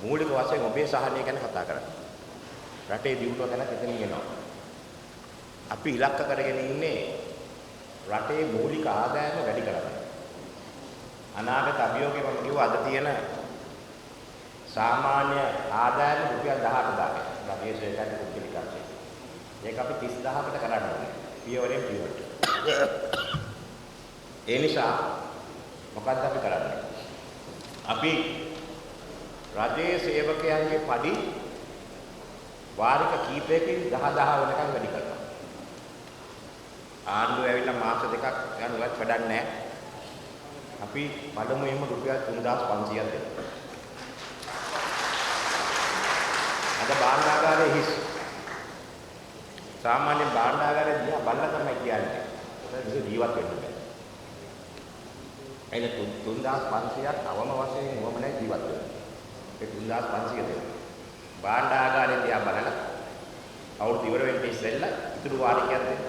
මූලික වශයෙන් ඔබේ සහනය ගැන කතා කරන්නේ. රටේ දියුණුව ගැන එතනින් එනවා. අපි ඉලක්ක කරගෙන ඉන්නේ රටේ මූලික ආදායම වැඩි කරගන්න. අනාගත අභියෝගය මම කිව්වා අද තියෙන සාමාන්‍ය ආදායම රුපියල් 10,000ක් දාගෙන රටේ ශේෂයට පුදුලික අංශය. ඒක අපි 30,000කට කරන්න ඕනේ. පියවරෙන් පියවරට. ඒ නිසා මොකක්ද අපි කරන්නේ? අපි රජයේ සේවකයන්ගේ පඩි වාරික කීපයකින් 10,000 වෙනකන් වැඩි කරනවා. ආණ්ඩුව ඇවිල්ලා මාස දෙකක් යනවත් වැඩක් නැහැ. අපි පළමුවෙන්ම රුපියල් 3,500ක් දෙනවා. අද භාණ්ඩාගාරයේ හිස් සාමාන්‍ය භාණ්ඩාගාරයේ දිහා බලලා තමයි කියන්නේ. ඒක ජීවත් වෙන්න බෑ. එයිල 3,500ක් අවම වශයෙන් වමනේ ජීවත් වෙනවා. ඒ 3,500 දෙනවා. භාණ්ඩාගාරයේ දිහා බලලා අවුරුදු ඉවර වෙන්න ඉස්සෙල්ලා ඉතුරු වාරිකයක් දෙන්න.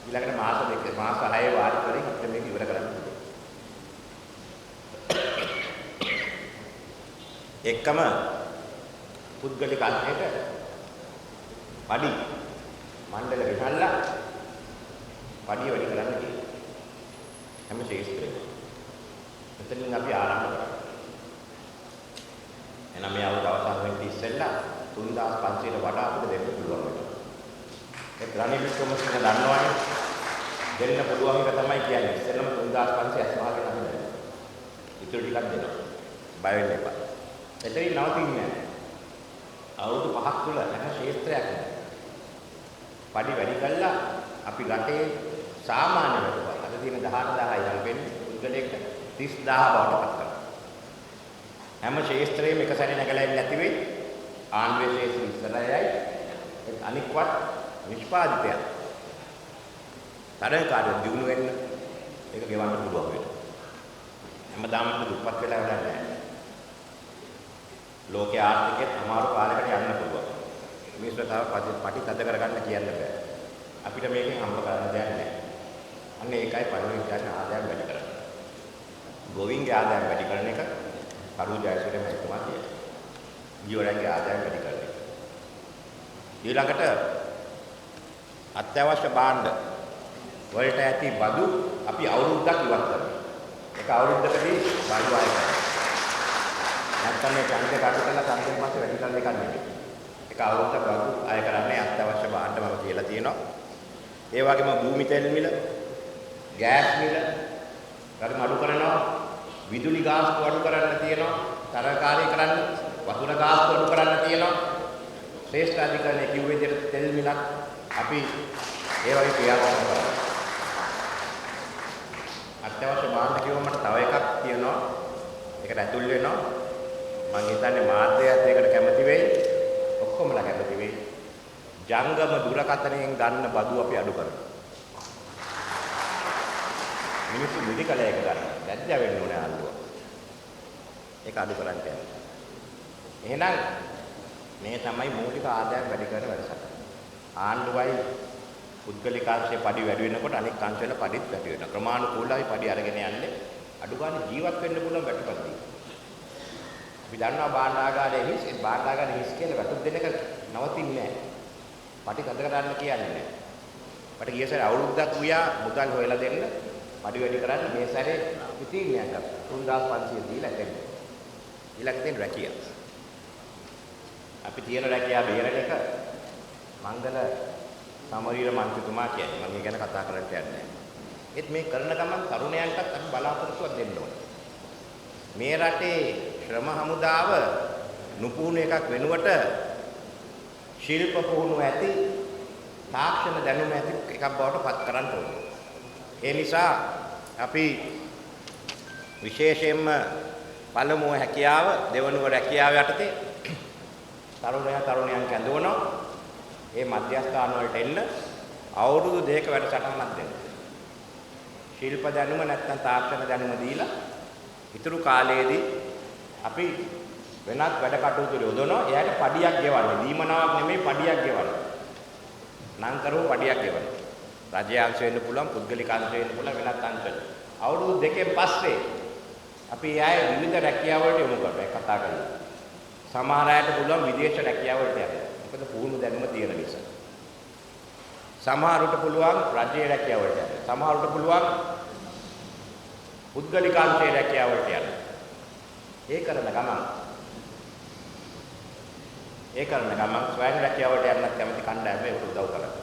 ඊළඟට මාස 6 වාරික වලින් අපිට මේක ඉවර කරන්න පුළුවන්. එක්කම පුද්ගලික අධ්‍යයනයට පඩි මණ්ඩල විහල්ලා පඩිය වැඩි කරන්න කියනවා. හැම ශේෂ්ත්‍රයකම. මෙතනින් අපි ආරම්භ කරා. එනම් මේ අවුරුදු අවසන් වෙන්න ඉස්සෙල්ලා 3,500ට වඩා අපිට දෙන්න පුළුවන් වෙනවා. ඒ රනිල් වික්‍රමසිංහ දන්නවනේ. දෙන්න පුළුවන් එක තමයි කියන්නේ. ඉස්සෙල්ලම 3,500 අස්මාගෙන අපි දෙන්න. ඉතුරු ටිකක් දෙනවා. බය වෙන්න එපා. එතනින් නවතින්නේ නැහැ. අවුරුදු 5ක් තුල හැම ශේෂ්ත්‍රයක් පඩි වැඩි කළා අපි රටේ සාමාන්‍ය වැඩ අද තියෙන 18,000යි නම් වෙන්නේ පුද්ගලයෙක්ට 30,000 බවට පත් කරනවා. හැම ශේෂ්ත්‍රයේම එක සැරේ නැගලා ඉන්නේ නැති වෙයි. ආණ්ඩුවේ ශේෂ්ත්‍ර ඉස්සරහයි අනික්වත් නිෂ්පාදිතය. තරකාරය දිනු වෙන්න ඒක ගෙවන්න පුළුවන් වෙනවා. හැමදාම දුප්පත් වෙලා වැඩක් නැහැ. ලෝකයේ ආර්ථිකයත් අමාරු කාලයකට යන්න පුළුවන්. මිනිස්සු තව පටි තද කරගන්න කියන්න බෑ. අපිට මේකෙන් හම්බ කරන්න දෙයක් නැහැ. අන්න ඒකයි පළවෙනි කියන්නේ ආදායම් වැඩි කරන්න. ගෝවින්ගේ ආදායම් වැඩි කරන එක කරු ජයසූරිය මහත්මයා කියනවා. ජීවරන්ගේ ආදායම් වැඩි කරන එක. ඊළඟට අත්‍යවශ්‍ය භාණ්ඩ වලට ඇති බදු අපි අවුරුද්දක් ඉවත් කරනවා. ඒක අවුරුද්දකදී බදු ආය කරනවා. නැත්නම් මේ ඡන්දේ කටු කරලා ඡන්දෙන් පස්සේ වැඩි කරන්න එකක් නෙමෙයි. ඒක අවුරුද්දක් බදු ආය කරන්නේ අත්‍යවශ්‍ය භාණ්ඩ මම කියලා තියෙනවා. ඒ වගේම භූමි තෙල් මිල, ගෑස් මිල වගේම අඩු කරනවා. විදුලි ගාස්තු අඩු කරන්න තියෙනවා. තරකාරී කරන්න, වතුර ගාස්තු අඩු කරන්න තියෙනවා. ශ්‍රේෂ්ඨ අධිකරණයේ කිව්ව විදිහට තෙල් මිලක් අපි ඒ වගේ ක්‍රියාත්මක කරනවා. අත්‍යවශ්‍ය භාණ්ඩ කිව්වම මට තව එකක් තියෙනවා. ඒකට ඇතුල් වෙනවා. මම හිතන්නේ මාධ්‍යයත් ඒකට කැමති වෙයි. ඔක්කොමලා කැමති වෙයි. ජංගම දුරකථනයෙන් ගන්න බදු අපි අඩු කරනවා. මිනිස්සු මිදිකලයක ගන්න. දැද්ද වෙන්න ඕනේ ආණ්ඩුව. ඒක අඩු කරන්න යනවා. එහෙනම් මේ තමයි මූලික ආදායම් වැඩි කරන වැඩසටහන. ආණ්ඩුවයි පුද්ගලිකාංශයේ පඩි වැඩි වෙනකොට අනෙක් අංශ වල පඩිත් වැඩි වෙනවා. ක්‍රමානුකූලව පඩි අරගෙන යන්නේ අඩු ගන්න ජීවත් වෙන්න පුළුවන් වැටුපත්. අපි දන්නවා භාණ්ඩාගාරයේ හිස් ඒ භාණ්ඩාගාරයේ හිස් කියන වැටුප් දෙන එක නවතින්නේ නැහැ. පඩි කඳ කරන්න කියන්නේ නැහැ. මට ගිය සැරේ අවුරුද්දක් ගියා මුදල් හොයලා දෙන්න පඩි වැඩි කරන්න මේ සැරේ ඉතින් නෑ 3,500 දීලා දෙන්න. ඊළඟ දෙන රැකියාව. අපි තියෙන රැකියාව බේරන එක මංගල සමරීර මන්ත්‍රීතුමා කියන්නේ. මම ඒ ගැන කතා කරන්න යන්නේ නැහැ. ඒත් මේ කරන ගමන් තරුණයන්ටත් අපි බලාපොරොත්තුවක් දෙන්න ඕනේ. මේ රටේ ශ්‍රම හමුදාව නුපුහුණු එකක් වෙනුවට ශිල්ප පුහුණු ඇති තාක්ෂණ දැනුම ඇති එකක් බවට පත් කරන්න ඕනේ. ඒ නිසා අපි විශේෂයෙන්ම පළමුව හැකියාව දෙවනුව රැකියාව යටතේ තරුණයන් කැඳවනවා. ඒ මධ්‍යස්ථාන වලට එන්න අවුරුදු දෙකක වැඩසටහනක් දෙන්න. ශිල්ප දැනුම නැත්නම් තාක්ෂණ දැනුම දීලා ඉතුරු කාලයේදී අපි වෙනත් වැඩ කටයුතු යොදවනවා. එයාට පඩියක් ගෙවන්න. දීමනාවක් නෙමෙයි පඩියක් ගෙවන්න. නම් කරව පඩියක් ගෙවන්න. රජයේ අංශ වෙන්න පුළුවන්, පුද්ගලික අංශ වෙන්න පුළුවන්, වෙනත් අංශ. අවුරුදු දෙකෙන් පස්සේ අපි ආයේ විවිධ රැකියාව වලට යොමු කරනවා. කතා කරලා. සමහර අයට පුළුවන් විදේශ රැකියාවලට යන්න. මොකද පුහුණු දැනුම තියෙන නිසා. සමහරට පුළුවන් රජයේ රැකියාවලට යන්න. සමහරට පුළුවන් පුද්ගලිකාංශයේ රැකියාවලට යන්න. ඒ කරන ගමන් ස්වයං රැකියාවලට යන්නත් කැමති කණ්ඩායම ඒකට උදව් කරනවා.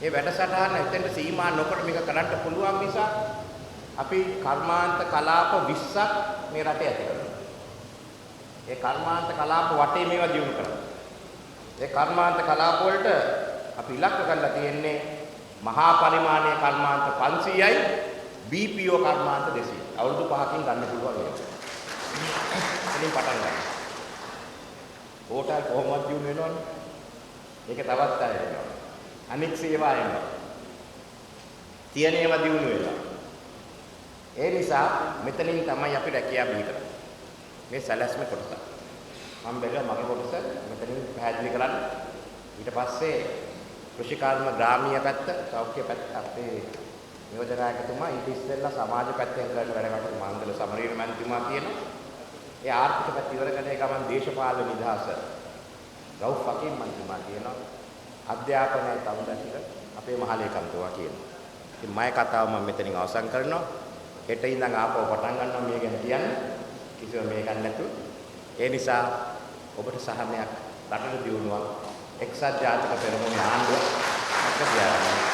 මේ වැඩසටහන එතෙන්ට සීමා නොකර මේක කරන්න පුළුවන් නිසා අපි කර්මාන්ත කලාප 20ක් මේ රටේ ඇති කරනවා. ඒ කර්මාන්ත කලාප වටේ මේවා දියුණු කරනවා. ඒ කර්මාන්ත කලාප වලට අපි ඉලක්ක කරලා තියෙන්නේ මහා පරිමාණයේ කර්මාන්ත 500යි BPO කර්මාන්ත 200. අවුරුදු 5කින් ගන්න පුළුවන් ඒක. එතනින් පටන් ගන්න. ඕටල් කොහොමද දියුණු වෙනවනේ? ඒක තවත් අය වෙනවා. අනික් සේවා එනවා. තියෙන ඒවා දියුණු වෙනවා. ඒ නිසා මෙතනින් තමයි අපි රැකියාව බිහි කරන්නේ. මේ සැලැස්ම කොටස. මම බැලුවා මගේ කොටස මෙතනින් පැහැදිලි කරන්න. ඊට පස්සේ කෘෂිකාර්ම ග්‍රාමීය පැත්ත, සෞඛ්‍ය පැත්ත අපේ නියෝජනායකතුමා ඊට ඉස්සෙල්ලා සමාජ පැත්තෙන් කරන වැඩ කටයුතු මංගල සමරීර මන්ත්‍රීතුමා කියනවා. ඒ ආර්ථික පැත්ත ඉවර කරේ ගමන් දේශපාලන නිදහස රවුෆ් ෆකීම් මන්ත්‍රීතුමා කියනවා. අධ්‍යාපනය තවදටික අපේ මහලේකම්තුමා කියනවා. ඉතින් මම කතාව මම මෙතනින් අවසන් කරනවා. හෙට ඉඳන් ආපහු පටන් ගන්නවා මේ ගැන කියන්නේ. කිසිම මේකක් නැතුව. ඒ නිසා ඔබට සහනයක් රටට දියුණුවක් එක්සත් ජාතික පෙරමුණේ ආණ්ඩුව අත්දැකීම්